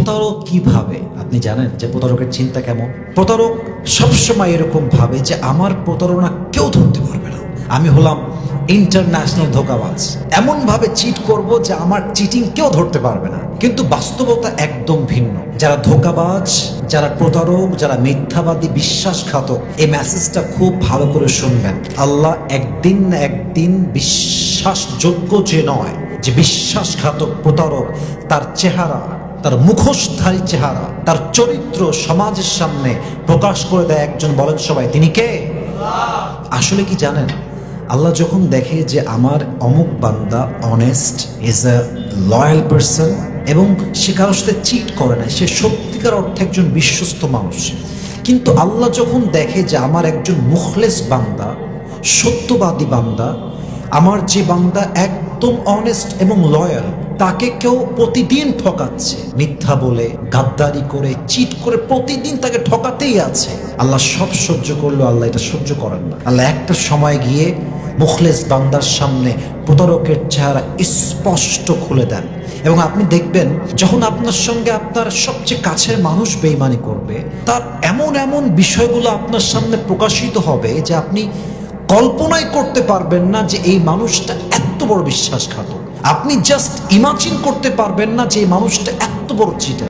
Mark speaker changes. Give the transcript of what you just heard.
Speaker 1: প্রতারক কি ভাবে আপনি জানেন যে প্রতারকের চিন্তা কেমন? প্রতারক সবসময় এরকম ভাবে যে আমার প্রতারণা কেউ ধরতে পারবে না, আমি হলাম ইন্টারন্যাশনাল ধোঁকাবাজ, এমন ভাবে চিট করব যে আমার চিটিং কেউ ধরতে পারবে না। কিন্তু বাস্তবতা একদম ভিন্ন। যারা ধোঁকাবাজ, যারা প্রতারক, যারা মিথ্যাবাদী, বিশ্বাসঘাতক, এই মেসেজটা খুব ভালো করে শুনবেন। আল্লাহ একদিন না একদিন বিশ্বাসযোগ্য যে নয়, যে বিশ্বাসঘাতক প্রতারক, তার চেহারা, তার মুখোশধারী চেহারা, তার চরিত্র সমাজের সামনে প্রকাশ করে দেয় একজন। বলেন সবাই, তিনি কে? আসলে কি জানেন, আল্লাহ যখন দেখে যে আমার অমুক বান্দা honest, is a loyal person, এবং সে কারোর সাথে চিট করে না, সে সত্যিকার অর্থে একজন বিশ্বস্ত মানুষ, কিন্তু আল্লাহ যখন দেখে যে আমার একজন মুখলেস বান্দা, সত্যবাদী বান্দা, আমার যে বান্দা একদম অনেস্ট এবং লয়াল, তাকে কেউ প্রতিদিন ঠকাচ্ছে, মিথ্যা বলে, গাদ্দারি করে, চিট করে প্রতিদিন তাকে ঠকাতেই আছে, আল্লাহ সব সহ্য করলেও আল্লাহ এটা সহ্য করেন না। আল্লাহ একটা সময় গিয়ে মুখলেস বান্দার সামনে প্রতারকের চেহারা স্পষ্ট খুলে দেন। এবং আপনি দেখবেন, যখন আপনার সঙ্গে আপনার সবচেয়ে কাছের মানুষ বেঈমানি করবে, তার এমন এমন বিষয়গুলো আপনার সামনে প্রকাশিত হবে যে আপনি কল্পনাই করতে পারবেন না যে এই মানুষটা এত বড় বিশ্বাসঘাতক। আপনি জাস্ট ইমাজিন করতে পারবেন না যে এই মানুষটা এত বড় চিটার।